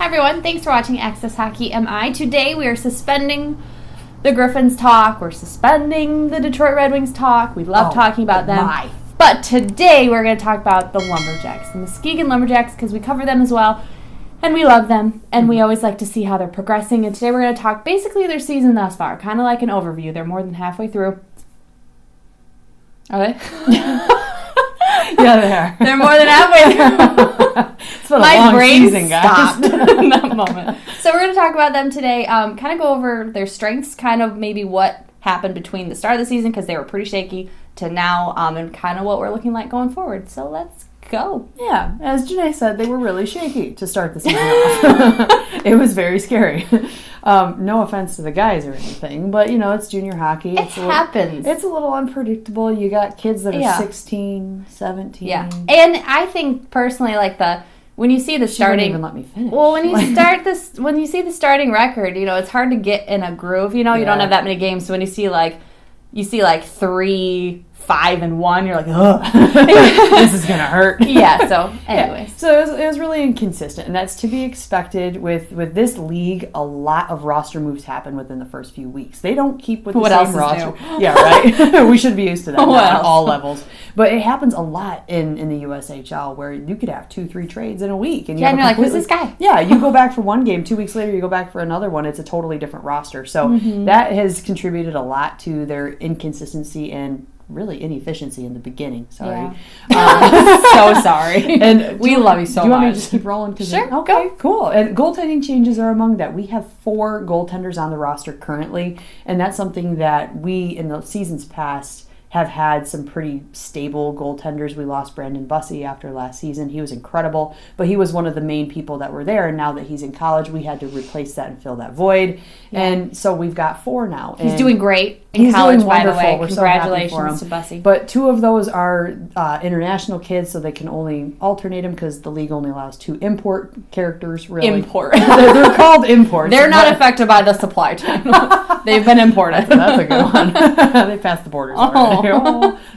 Hi everyone, thanks for watching Access Hockey MI. Today we are suspending the Griffins talk. We're suspending the Detroit Red Wings talk. We love talking about them. But today we're going to talk about the Lumberjacks, the Muskegon Lumberjacks, because we cover them as well. And we love them, and we always like to see how they're progressing. And today we're going to talk basically their season thus far, kind of like an overview. They're more than halfway through. Are they? Yeah, they are. They're more than halfway through. It's been a My long brain season, guys. stopped in that moment. So we're going to talk about them today, kind of go over their strengths, kind of maybe what happened between the start of the season, because they were pretty shaky, to now, and kind of what we're looking like going forward. So let's go. Yeah, as Janae said, they were really shaky to start the season off. It was very scary. No offense to the guys or anything, but, it's junior hockey. It happens. It's a little unpredictable. You got kids that are Yeah. 16, 17. Yeah. And I think, personally, when you see the She starting... wouldn't even let me finish. Well, when you see the starting record, it's hard to get in a groove. You don't have that many games, so when you see, 3, 5, and 1, you're like, ugh. This is going to hurt. Yeah, so anyways. Yeah. So it was really inconsistent, and that's to be expected with this league. A lot of roster moves happen within the first few weeks. They don't keep with the same roster. Yeah, right? We should be used to that now at all levels. But it happens a lot in the USHL where you could have 2-3 trades in a week. And you're like, who's this guy? Yeah, you go back for one game, 2 weeks later you go back for another one. It's a totally different roster. So that has contributed a lot to their inconsistency and really inefficiency in the beginning. Sorry. Yeah. So sorry. And we love you so much. Do you want me to just keep rolling? Sure. Okay, cool. And goaltending changes are among that. We have 4 goaltenders on the roster currently, and that's something that we, in the seasons past, have had some pretty stable goaltenders. We lost Brandon Bussey after last season. He was incredible, but he was one of the main people that were there, and now that he's in college, we had to replace that and fill that void. Yeah. And so we've got 4 now. He's doing great in college, by the way. Congratulations to Bussey. But 2 of those are international kids, so they can only alternate them because the league only allows 2 import characters, really. Import. They're called imports. They're not affected by the supply chain. They've been imported. That's a good one. They passed the borders already.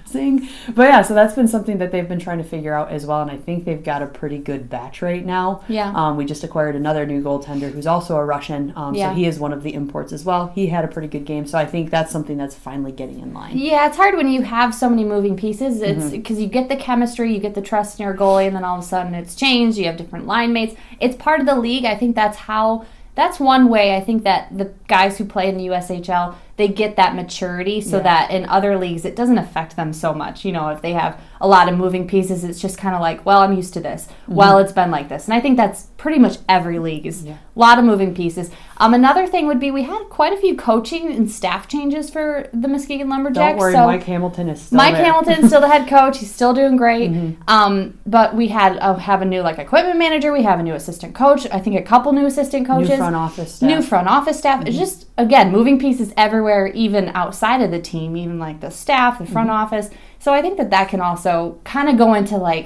Sing. But yeah, so that's been something that they've been trying to figure out as well, and I think they've got a pretty good batch right now. Yeah. We just acquired another new goaltender who's also a Russian, so he is one of the imports as well. He had a pretty good game, so I think that's something that's finally getting in line. Yeah, it's hard when you have so many moving pieces. It's because you get the chemistry, you get the trust in your goalie, and then all of a sudden it's changed. You have different line mates. It's part of the league. I think that's one way I think that the guys who play in the USHL, they get that maturity so that in other leagues it doesn't affect them so much. If they have a lot of moving pieces, it's just kind of like, well, I'm used to this. Well, it's been like this. And I think that's pretty much every league is a lot of moving pieces. Another thing would be we had quite a few coaching and staff changes for the Muskegon Lumberjacks. Don't worry, so Mike Hamilton is still Mike there. Hamilton's still the head coach. He's still doing great. But we have a new equipment manager. We have a new assistant coach. I think a couple new assistant coaches. New front office staff. It's just, again, moving pieces everywhere, even outside of the team, even the staff, the front office. So I think that can also kind of go into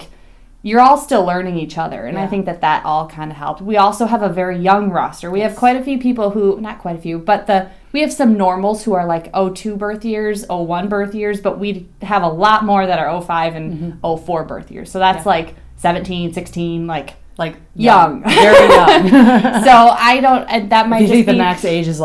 you're all still learning each other. And I think that all kind of helped. We also have a very young roster. We have quite a few people who, not quite a few, but we have some normals who are 02 birth years, 01 birth years, but we have a lot more that are 05 and 04 birth years. So that's 17, 16, young. Very young. So I don't, that might Do you just think be... the max age is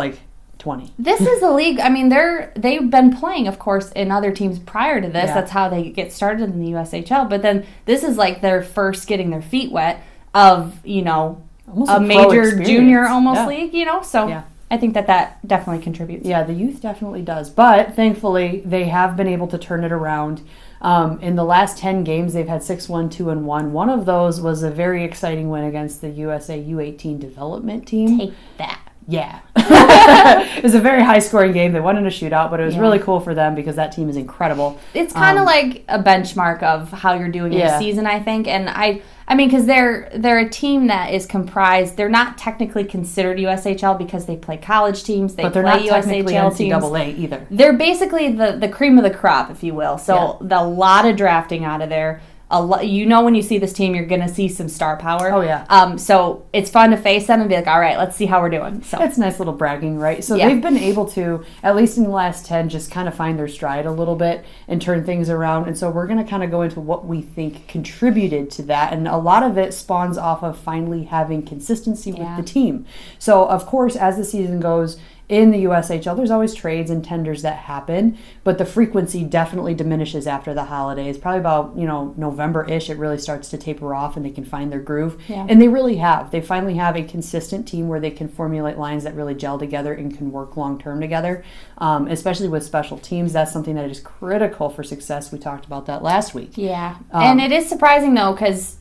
20? This is a league, I mean, they've been playing, of course, in other teams prior to this. That's how they get started in the USHL. But then this is their first getting their feet wet of, almost a major experience. Junior league, So Yeah. I think that definitely contributes. Yeah, the youth definitely does. But thankfully, they have been able to turn it around. In the last 10 games, they've had 6-1, 2-1. One of those was a very exciting win against the USA U18 development team. Take that. Yeah. It was a very high-scoring game. They won in a shootout, but it was really cool for them because that team is incredible. It's kind of like a benchmark of how you're doing your season, I think. And I mean, because they're a team that is comprised. They're not technically considered USHL because they play college teams. But they're play not technically USHL teams. NCAA either. They're basically the cream of the crop, if you will. So a lot of drafting out of there. when you see this team, you're going to see some star power. Oh, yeah. So it's fun to face them and be like, all right, let's see how we're doing. So it's nice little bragging, right? So they've been able to, at least in the last 10, just kind of find their stride a little bit and turn things around. And so we're going to kind of go into what we think contributed to that. And a lot of it spawns off of finally having consistency with the team. So, of course, as the season goes, in the USHL, there's always trades and tenders that happen, but the frequency definitely diminishes after the holidays. Probably about, November-ish, it really starts to taper off and they can find their groove. Yeah. And they really have. They finally have a consistent team where they can formulate lines that really gel together and can work long-term together, especially with special teams. That's something that is critical for success. We talked about that last week. Yeah. And it is surprising, though, because,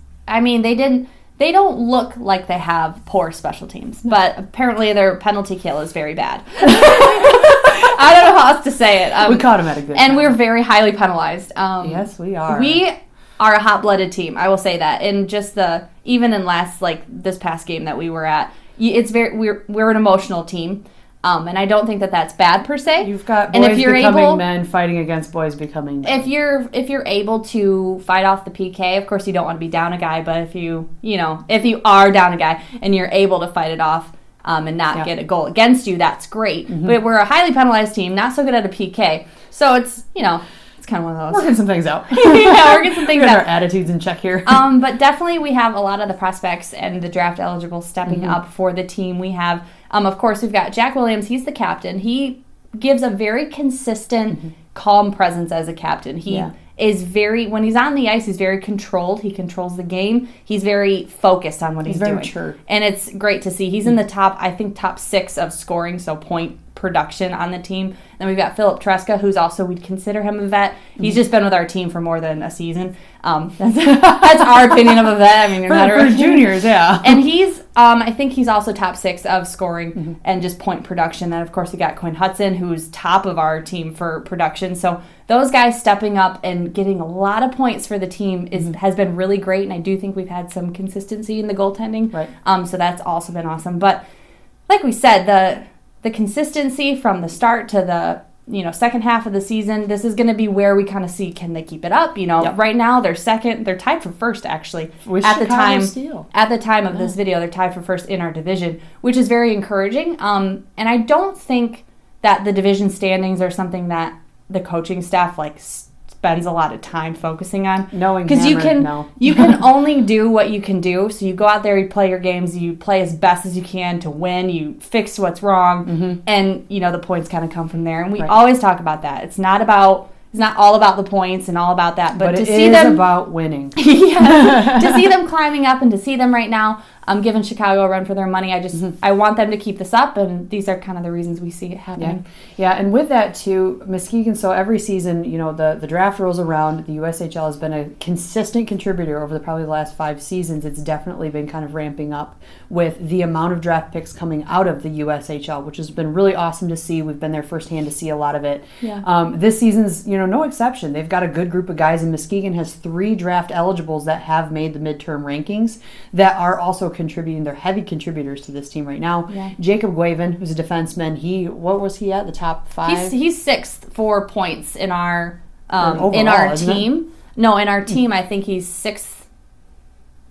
they don't look like they have poor special teams, but apparently their penalty kill is very bad. I don't know how else to say it. We caught them at a good and time. We're very highly penalized. Yes, we are. We are a hot-blooded team, I will say that. And just even in this past game that we were at, we're an emotional team. And I don't think that that's bad per se. You've got boys becoming men fighting against boys becoming men. If you're able to fight off the PK, of course you don't want to be down a guy, but if you are down a guy and you're able to fight it off and not get a goal against you, that's great. Mm-hmm. But we're a highly penalized team, not so good at a PK. So it's kind of one of those. Working some things out. Yeah, working some things out. Our attitudes in check here. But definitely we have a lot of the prospects and the draft eligible stepping up for the team. We have, of course, we've got Jack Williams. He's the captain. He gives a very consistent, calm presence as a captain. He is when he's on the ice, he's very controlled. He controls the game. He's very focused on what he's doing. Mature. And it's great to see. He's in the top 6 of scoring, so point production on the team. Then we've got Philip Tresca, who's also, we'd consider him a vet. He's just been with our team for more than a season. That's our opinion of a vet. For juniors, yeah. And he's, I think he's also top 6 of scoring and just point production. Then, of course, we got Quinn Hudson, who's top of our team for production. So those guys stepping up and getting a lot of points for the team has been really great. And I do think we've had some consistency in the goaltending. Right. So that's also been awesome. But like we said, the consistency from the start to the second half of the season, this is going to be where we kind of see, can they keep it up? Right now they're second, they're tied for first actually. With at Chicago Steel. At the time of this video, they're tied for first in our division, which is very encouraging. And I don't think that the division standings are something that the coaching staff spends a lot of time focusing on. Because you can only do what you can do. So you go out there, you play your games, you play as best as you can to win, you fix what's wrong, and the points kind of come from there. And we always talk about that. It's not all about the points and all about that, but to see them about winning. To see them climbing up and to see them right now giving Chicago a run for their money, I want them to keep this up, and these are kind of the reasons we see it happening. Yeah, and with that too, Muskegon, so every season, the draft rolls around, the USHL has been a consistent contributor over probably the last 5 seasons. It's definitely been kind of ramping up with the amount of draft picks coming out of the USHL, which has been really awesome to see. We've been there firsthand to see a lot of it. Yeah. This season's, no exception. They've got a good group of guys, and Muskegon has 3 draft eligibles that have made the midterm rankings that are also contributing. They're heavy contributors to this team right now. Yeah. Jacob Guavin, who's a defenseman, what was he at? The top 5? He's 6th for points in our overall, in our team. No, in our team, I think he's 6th.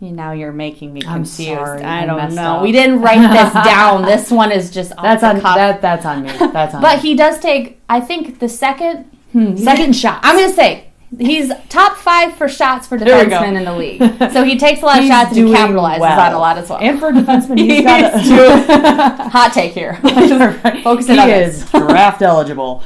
Now you're making me confused. I'm sorry, I don't know. up. We didn't write this down. This one is just off the cuff. That's on me. That's on but me. he does take, I think, the second shot. I'm going to say he's top 5 for shots for defensemen in the league. So he takes a lot of shots and he capitalizes on a lot as well. And for a defenseman, he's got hot take here. Focus on He is draft eligible.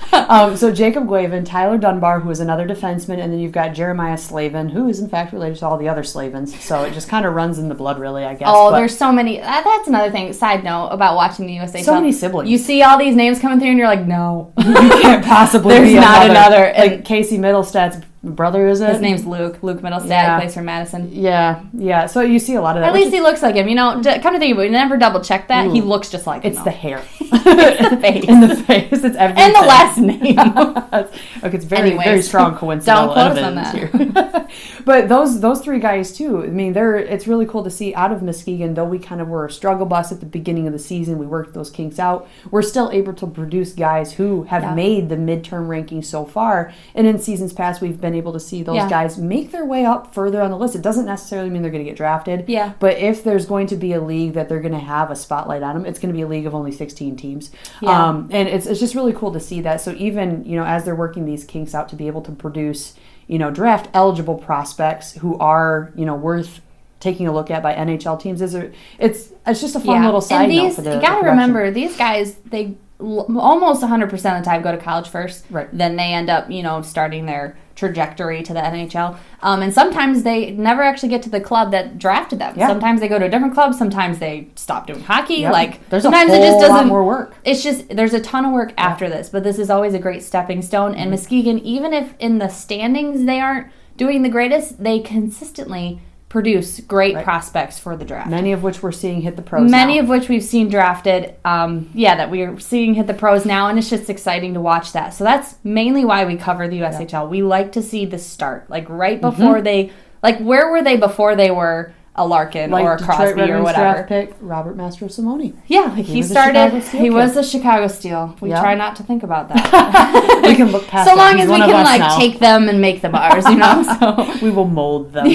So Jacob Guavin, Tyler Dunbar, who is another defenseman, and then you've got Jeremiah Slavin, who is in fact related to all the other Slavins. So it just kind of runs in the blood, really, I guess. There's so many. That's another thing. Side note about watching the USA. So many siblings. You see all these names coming through, and you're like, no, you can't possibly. There's not another. Like Casey Middlestad's brother, is it? His name's Luke. Luke Middlestad, plays for Madison. Yeah. So you see a lot of that. At least he looks like him. Come to think of it, we never double check that. He looks just like him. It's the hair. It's the face. In the face. It's everything. And the last name. Okay, it's very strong coincidental don't quote us on that. Here. But those 3 guys too. It's really cool to see out of Muskegon. Though we kind of were a struggle bus at the beginning of the season, we worked those kinks out. We're still able to produce guys who have made the midterm rankings so far. And in seasons past, we've been been able to see those Yeah. guys make their way up further on the list. It doesn't necessarily mean they're going to get drafted. Yeah. But if there's going to be a league that they're going to have a spotlight on them, it's going to be a league of only 16 teams. Yeah. And it's just really cool to see that. So even, as they're working these kinks out to be able to produce, draft eligible prospects who are, worth taking a look at by NHL teams, it's just a fun little side note for the you got to production. remember, these guys, they almost 100% of the time go to college first. Right. Then they end up, starting their trajectory to the NHL. And sometimes they never actually get to the club that drafted them. Yeah. Sometimes they go to a different club. Sometimes they stop doing hockey. Yep. Like, there's sometimes a whole it just doesn't. lot more work. It's just, there's a ton of work after this, but this is always a great stepping stone. And Muskegon, even if in the standings they aren't doing the greatest, they consistently produce great prospects for the draft. Many of which we're seeing hit the pros Many now. of which we've seen drafted, that we are seeing hit the pros now, and it's just exciting to watch that. So that's mainly why we cover the USHL. We like to see the start, like right before they, like where were they before they were a Larkin like or a Detroit Crosby Red or Wings whatever. draft pick, Robert Mastrosimone. Yeah, like he was a started. Chicago Steel He kid. was a Chicago Steel. We Yep. try not to think about that. We can look past So that. long He's as we one of can us like now. take them and make them ours, So We will mold them.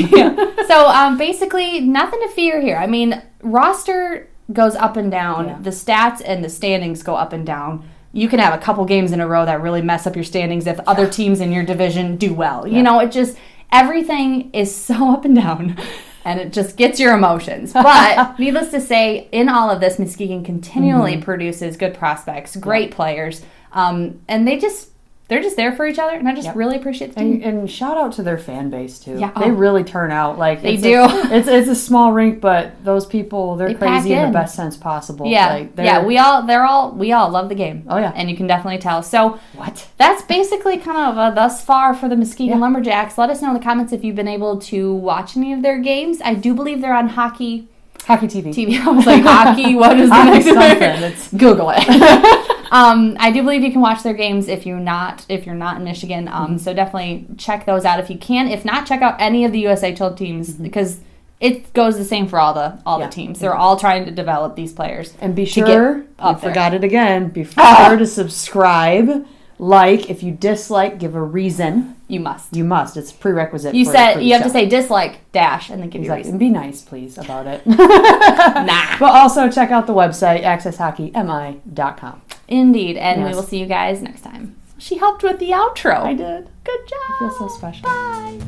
So basically, nothing to fear here. I mean, roster goes up and down. Yeah. The stats and the standings go up and down. You can have a couple games in a row that really mess up your standings if other teams in your division do well. It just, everything is so up and down. And it just gets your emotions. But needless to say, in all of this, Muskegon continually produces good prospects, great players. And they're just there for each other, and I just really appreciate the team. And shout out to their fan base too. Yeah. They really turn out like They it's do. It's a small rink, but those people they're They pack crazy in in. the best sense possible. Yeah, Like, they're- we all love the game. Oh, yeah. And you can definitely tell. So What? that's basically kind of thus far for the Muskegon Lumberjacks. Let us know in the comments if you've been able to watch any of their games. I do believe they're on Hockey TV. I was like, hockey, what is the next Something. word? It's Google it. I do believe you can watch their games if you're not in Michigan. So definitely check those out if you can. If not, check out any of the USHL teams because it goes the same for all the teams. They're all trying to develop these players. And be to sure, get up I there. forgot it again, be sure to subscribe, like. If you dislike, give a reason. You must. You must. It's a prerequisite. You for said the you have to show. say dislike dash and then give Exactly. your And be nice, please, about it. reason. Nah. But also check out the website, accesshockeymi.com. Indeed. And we Yes. will see you guys next time. She helped with the outro. I did. Good job. I feel so special. Bye.